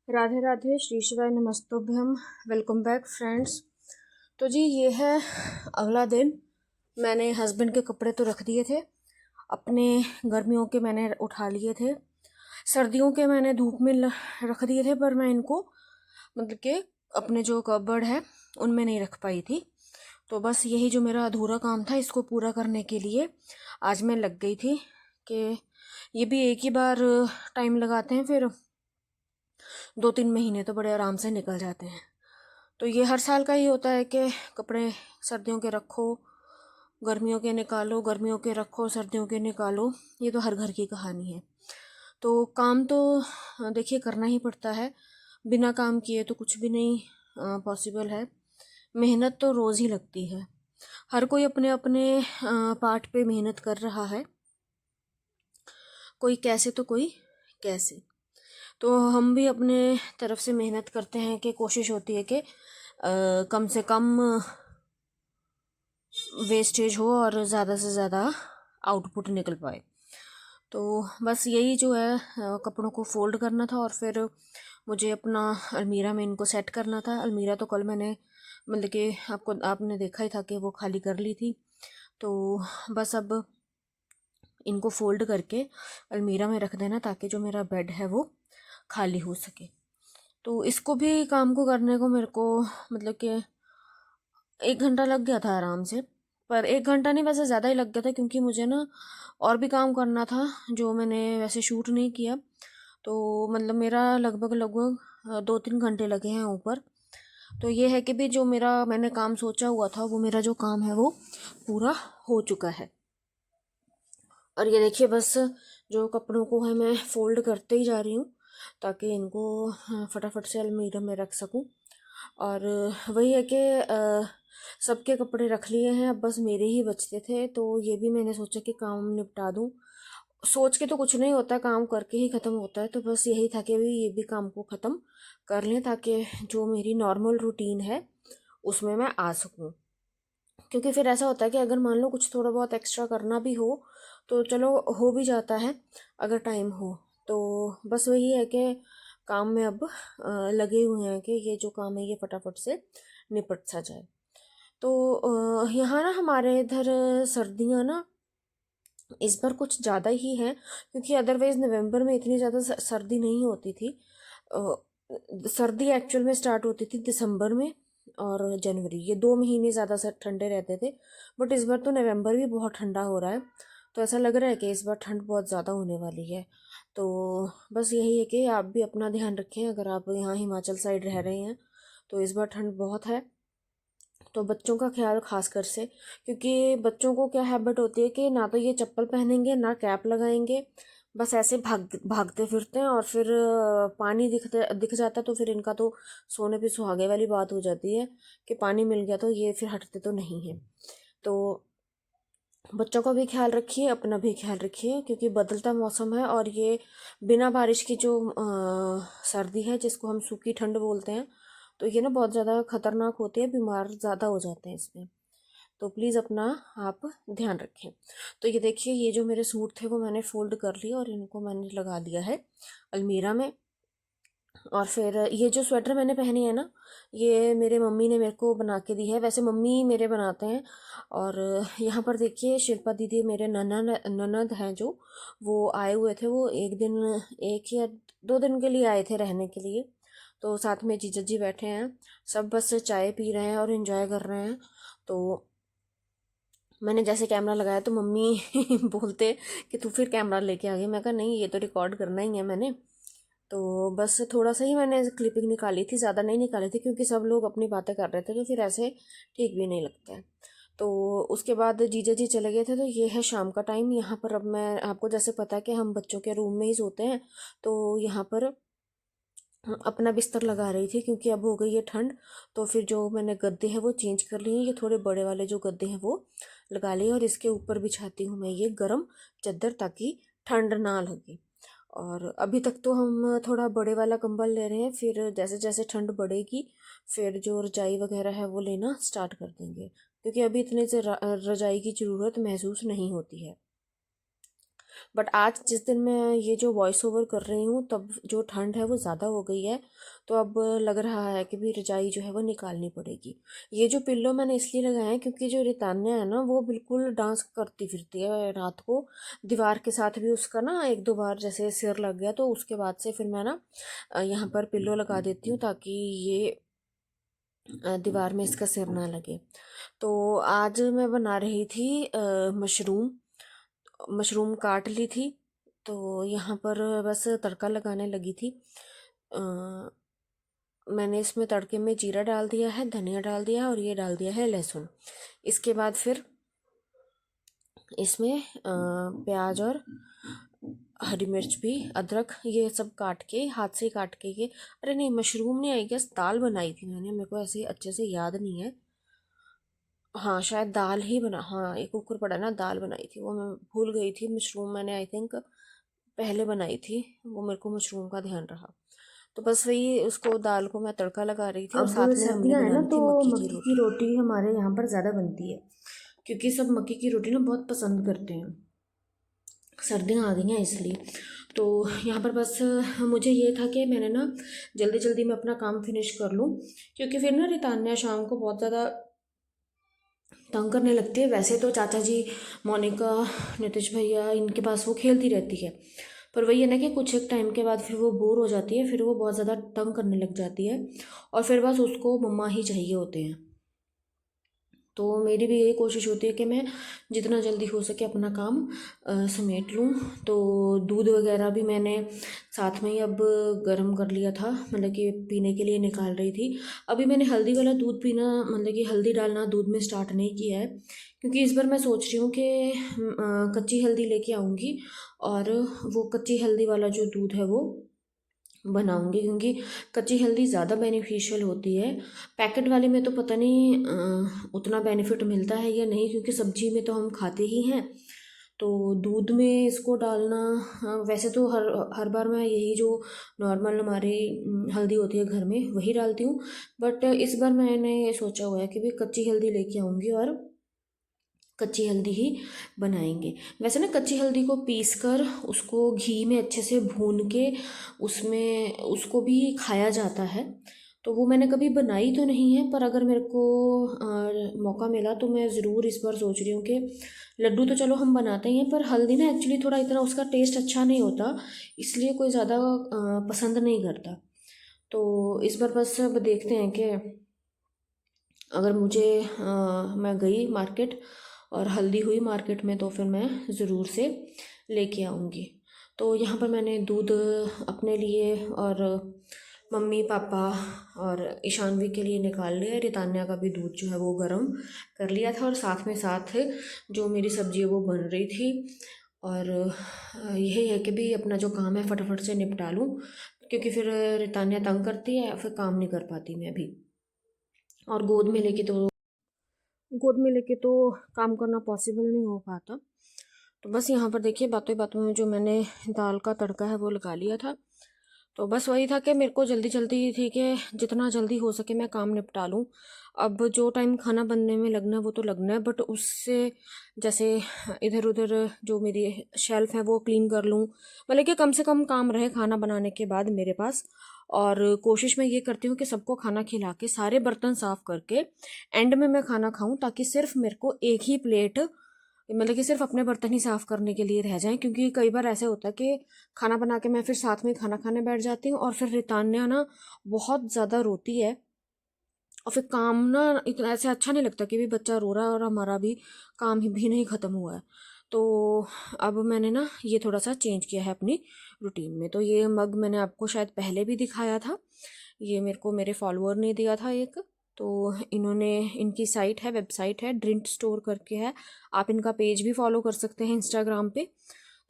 राधे राधे, श्री शिवाय नमस्तुभ्यम। Welcome back friends. तो जी ये है अगला दिन। मैंने हस्बैंड के कपड़े तो रख दिए थे, अपने गर्मियों के मैंने उठा लिए थे, सर्दियों के मैंने धूप में रख दिए थे, पर मैं इनको मतलब कि अपने जो कबर्ड है उनमें नहीं रख पाई थी। तो बस यही जो मेरा अधूरा काम था, इसको पूरा करने के लिए आज मैं लग गई थी कि ये भी एक ही बार टाइम लगाते हैं, फिर 2-3 महीने तो बड़े आराम से निकल जाते हैं। तो ये हर साल का ही होता है कि कपड़े सर्दियों के रखो, गर्मियों के निकालो, गर्मियों के रखो, सर्दियों के निकालो। ये तो हर घर की कहानी है। तो काम तो देखिए करना ही पड़ता है, बिना काम किए तो कुछ भी नहीं पॉसिबल है। मेहनत तो रोज़ ही लगती है, हर कोई अपने अपने पार्ट पे मेहनत कर रहा है, कोई कैसे तो कोई कैसे। तो हम भी अपने तरफ से मेहनत करते हैं कि कोशिश होती है कि कम से कम वेस्टेज हो और ज़्यादा से ज़्यादा आउटपुट निकल पाए। तो बस यही जो है कपड़ों को फोल्ड करना था और फिर मुझे अपना अलमीरा में इनको सेट करना था। अलमीरा तो कल मैंने मतलब कि आपने देखा ही था कि वो खाली कर ली थी। तो बस अब इनको फोल्ड करके अलमीरा में रख देना ताकि जो मेरा बेड है वो खाली हो सके। तो इसको भी काम को करने को मेरे को मतलब कि 1 घंटा लग गया था आराम से। पर 1 घंटा नहीं, वैसे ज़्यादा ही लग गया था, क्योंकि मुझे ना और भी काम करना था जो मैंने वैसे शूट नहीं किया। तो मतलब मेरा लगभग लगभग 2-3 घंटे लगे हैं ऊपर। तो ये है कि भी जो मेरा मैंने काम सोचा हुआ था, वो मेरा जो काम है वो पूरा हो चुका है। और ये देखिए बस जो कपड़ों को है मैं फोल्ड करते ही जा रही हूँ ताकि इनको फटाफट से अलमीरा में रख सकूँ। और वही है कि सबके कपड़े रख लिए हैं, अब बस मेरे ही बचते थे। तो ये भी मैंने सोचा कि काम निपटा दूँ। सोच के तो कुछ नहीं होता, काम करके ही ख़त्म होता है। तो बस यही था कि भी ये भी काम को ख़त्म कर लें ताकि जो मेरी नॉर्मल रूटीन है उसमें मैं आ सकूँ। क्योंकि फिर ऐसा होता है कि अगर मान लो कुछ थोड़ा बहुत एक्स्ट्रा करना भी हो तो चलो हो भी जाता है अगर टाइम हो। तो बस वही है कि काम में अब लगे हुए हैं कि ये जो काम है ये फटाफट से निपट सा जाए। तो यहाँ ना हमारे इधर सर्दियाँ ना इस बार कुछ ज़्यादा ही हैं, क्योंकि अदरवाइज़ नवंबर में इतनी ज़्यादा सर्दी नहीं होती थी। सर्दी एक्चुअल में स्टार्ट होती थी दिसंबर में और जनवरी, ये 2 महीने ज़्यादा ठंडे रहते थे। बट इस बार तो नवंबर भी बहुत ठंडा हो रहा है। तो ऐसा लग रहा है कि इस बार ठंड बहुत ज़्यादा होने वाली है। तो बस यही है कि आप भी अपना ध्यान रखें, अगर आप यहाँ हिमाचल साइड रह रहे हैं तो इस बार ठंड बहुत है। तो बच्चों का ख्याल खास कर से, क्योंकि बच्चों को क्या हैबिट होती है कि ना तो ये चप्पल पहनेंगे ना कैप लगाएंगे, बस ऐसे भागते फिरते हैं। और फिर पानी दिख जाता है तो फिर इनका तो सोने पे सुहागे वाली बात हो जाती है कि पानी मिल गया तो ये फिर हटते तो नहीं है। तो बच्चों का भी ख्याल रखिए, अपना भी ख्याल रखिए, क्योंकि बदलता मौसम है और ये बिना बारिश की जो सर्दी है जिसको हम सूखी ठंड बोलते हैं, तो ये ना बहुत ज़्यादा खतरनाक होती है, बीमार ज़्यादा हो जाते हैं इसमें। तो प्लीज़ अपना आप ध्यान रखें। तो ये देखिए ये जो मेरे सूट थे वो मैंने फोल्ड कर लिए और इनको मैंने लगा दिया है अलमीरा में। और फिर ये जो स्वेटर मैंने पहनी है ना, ये मेरे मम्मी ने मेरे को बना के दी है। वैसे मम्मी मेरे बनाते हैं। और यहाँ पर देखिए शिल्पा दीदी मेरे ननद हैं जो, वो आए हुए थे। वो एक दिन, 1 या 2 दिन के लिए आए थे रहने के लिए। तो साथ में जीजा जी बैठे हैं, सब बस चाय पी रहे हैं और एंजॉय कर रहे हैं। तो मैंने जैसे कैमरा लगाया तो मम्मी बोलते कि तू फिर कैमरा लेके आ गई। मैं कहा नहीं, ये तो रिकॉर्ड करना ही है मैंने। तो बस थोड़ा सा ही मैंने क्लिपिंग निकाली थी, ज़्यादा नहीं निकाली थी, क्योंकि सब लोग अपनी बातें कर रहे थे तो फिर ऐसे ठीक भी नहीं लगता है। तो उसके बाद जीजा जी चले गए थे। तो ये है शाम का टाइम। यहाँ पर अब मैं आपको जैसे पता है कि हम बच्चों के रूम में ही सोते हैं, तो यहाँ पर अपना बिस्तर लगा रही थी, क्योंकि अब हो गई है ठंड। तो फिर जो मैंने गद्दे हैं वो चेंज कर लिए हैं, ये थोड़े बड़े वाले जो गद्दे हैं वो लगा लिए, और इसके ऊपर बिछाती हूँ मैं ये गर्म चादर ताकि ठंड ना लगे। और अभी तक तो हम थोड़ा बड़े वाला कंबल ले रहे हैं, फिर जैसे जैसे ठंड बढ़ेगी फिर जो रजाई वगैरह है वो लेना स्टार्ट कर देंगे, क्योंकि अभी इतने से रजाई की ज़रूरत महसूस नहीं होती है। बट आज जिस दिन मैं ये जो वॉइस ओवर कर रही हूँ तब जो ठंड है वो ज़्यादा हो गई है, तो अब लग रहा है कि भी रजाई जो है वो निकालनी पड़ेगी। ये जो पिल्लो मैंने इसलिए लगाया है क्योंकि जो रितान्या है ना वो बिल्कुल डांस करती फिरती है रात को। दीवार के साथ भी उसका ना एक दो बार जैसे सिर लग गया, तो उसके बाद से फिर मैं ना यहाँ पर पिल्लो लगा देती हूँ ताकि ये दीवार में इसका सिर ना लगे। तो आज मैं बना रही थी मशरूम। मशरूम काट ली थी, तो यहाँ पर बस तड़का लगाने लगी थी। अ, मैंने इसमें तड़के में जीरा डाल दिया है, धनिया डाल दिया है और ये डाल दिया है लहसुन। इसके बाद फिर इसमें प्याज और हरी मिर्च भी, अदरक, ये सब काट के हाथ से काट के ये, अरे नहीं मशरूम नहीं, आई गेस दाल बनाई थी मैंने, मेरे को ऐसे अच्छे से याद नहीं है। हाँ शायद दाल ही बना, हाँ एक कुकर पड़ा ना, दाल बनाई थी वो मैं भूल गई थी। मशरूम मैंने आई थिंक पहले बनाई थी, वो मेरे को मशरूम का ध्यान रहा। तो बस वही उसको दाल को मैं तड़का लगा रही थी और अब साथ में हमने सर्दियाँ है ना, बनानी तो थी मक्की की मक्की की रोटी। रोटी हमारे यहाँ पर ज़्यादा बनती है, क्योंकि सब मक्की की रोटी ना बहुत पसंद करते हैं, सर्दियाँ आ गई हैं इसलिए। तो यहाँ पर बस मुझे ये था कि मैंने ना जल्दी जल्दी में अपना काम फिनिश कर लूँ, क्योंकि फिर ना रितान्या शाम को बहुत ज़्यादा तंग करने लगती है। वैसे तो चाचा जी, मोनिका, नितिश भैया, इनके पास वो खेलती रहती है, पर वही है ना कि कुछ एक टाइम के बाद फिर वो बोर हो जाती है, फिर वो बहुत ज़्यादा तंग करने लग जाती है और फिर बस उसको मम्मा ही चाहिए होते हैं। तो मेरी भी यही कोशिश होती है कि मैं जितना जल्दी हो सके अपना काम समेट लूँ। तो दूध वगैरह भी मैंने साथ में ही अब गर्म कर लिया था, मतलब कि पीने के लिए निकाल रही थी। अभी मैंने हल्दी वाला दूध पीना, मतलब कि हल्दी डालना दूध में स्टार्ट नहीं किया है, क्योंकि इस बार मैं सोच रही हूँ कि कच्ची हल्दी लेके आऊँगी और वो कच्ची हल्दी वाला जो दूध है वो बनाऊंगी, क्योंकि कच्ची हल्दी ज़्यादा बेनिफिशियल होती है। पैकेट वाले में तो पता नहीं उतना बेनिफिट मिलता है या नहीं, क्योंकि सब्जी में तो हम खाते ही हैं। तो दूध में इसको डालना, वैसे तो हर हर बार मैं यही जो नॉर्मल हमारी हल्दी होती है घर में वही डालती हूँ, बट इस बार मैंने ये सोचा हुआ है कि भी कच्ची हल्दी लेके आऊँगी और कच्ची हल्दी ही बनाएंगे। वैसे ना कच्ची हल्दी को पीस कर उसको घी में अच्छे से भून के उसमें उसको भी खाया जाता है। तो वो मैंने कभी बनाई तो नहीं है, पर अगर मेरे को मौका मिला तो मैं ज़रूर इस बार सोच रही हूँ कि लड्डू तो चलो हम बनाते ही हैं, पर हल्दी ना एक्चुअली थोड़ा इतना उसका टेस्ट अच्छा नहीं होता, इसलिए कोई ज़्यादा पसंद नहीं करता। तो इस बार बस अब देखते हैं कि अगर मुझे मैं गई मार्केट और हल्दी हुई मार्केट में तो फिर मैं ज़रूर से लेके आऊँगी। तो यहाँ पर मैंने दूध अपने लिए और मम्मी पापा और ईशानवी के लिए निकाल लिया। रितान्या का भी दूध जो है वो गर्म कर लिया था और साथ में साथ जो मेरी सब्ज़ी है वो बन रही थी। और यही है कि भी अपना जो काम है फटाफट से निपटा लूँ, क्योंकि फिर रितान्या तंग करती है, फिर काम नहीं कर पाती मैं भी। और गोद में लेके तो काम करना पॉसिबल नहीं हो पाता। तो बस यहाँ पर देखिए बातों बातों में जो मैंने दाल का तड़का है वो लगा लिया था। तो बस वही था कि मेरे को जल्दी जल्दी थी कि जितना जल्दी हो सके मैं काम निपटा लूँ। अब जो टाइम खाना बनने में लगना है वो तो लगना है, बट उससे जैसे इधर उधर जो मेरी शेल्फ है वो क्लीन कर लूँ, मतलब कि कम से कम काम रहे खाना बनाने के बाद मेरे पास। और कोशिश मैं ये करती हूँ कि सबको खाना खिला के सारे बर्तन साफ़ करके एंड में मैं खाना खाऊं, ताकि सिर्फ मेरे को एक ही प्लेट, मतलब कि सिर्फ अपने बर्तन ही साफ़ करने के लिए रह जाएं। क्योंकि कई बार ऐसे होता है कि खाना बना के मैं फिर साथ में खाना खाने बैठ जाती हूँ और फिर रितान्या ना बहुत ज़्यादा रोती है और फिर काम ना इतना ऐसे अच्छा नहीं लगता कि भी बच्चा रो रहा है और हमारा भी काम ही भी नहीं ख़त्म हुआ है। तो अब मैंने ना ये थोड़ा सा चेंज किया है अपनी रूटीन में। तो ये मग मैंने आपको शायद पहले भी दिखाया था, ये मेरे को मेरे फॉलोअर ने दिया था एक। तो इन्होंने, इनकी साइट है, वेबसाइट है, ड्रिंट स्टोर करके है। आप इनका पेज भी फॉलो कर सकते हैं इंस्टाग्राम पे,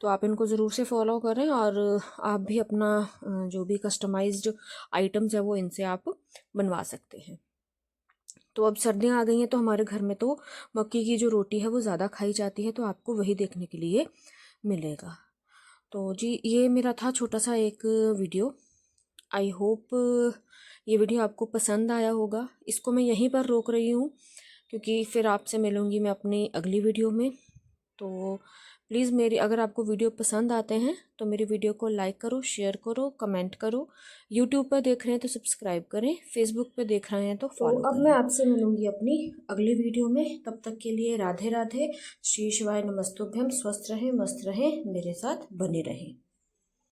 तो आप इनको ज़रूर से फॉलो करें और आप भी अपना जो भी कस्टमाइज्ड आइटम्स है वो इनसे आप बनवा सकते हैं। तो अब सर्दियाँ आ गई हैं तो हमारे घर में तो मक्की की जो रोटी है वो ज़्यादा खाई जाती है, तो आपको वही देखने के लिए मिलेगा। तो जी ये मेरा था छोटा सा एक वीडियो। आई होप ये वीडियो आपको पसंद आया होगा। इसको मैं यहीं पर रोक रही हूँ, क्योंकि फिर आपसे मिलूँगी मैं अपनी अगली वीडियो में। तो प्लीज़ मेरी, अगर आपको वीडियो पसंद आते हैं तो मेरी वीडियो को लाइक करो, शेयर करो, कमेंट करो। यूट्यूब पर देख रहे हैं तो सब्सक्राइब करें, फेसबुक पे देख रहे हैं तो तो फॉलो अब मैं करें। आपसे मिलूंगी अपनी अगली वीडियो में। तब तक के लिए राधे राधे, श्री शिवाय नमस्तुभ्यम। स्वस्थ रहें, मस्त रहें, मेरे साथ बने रहें।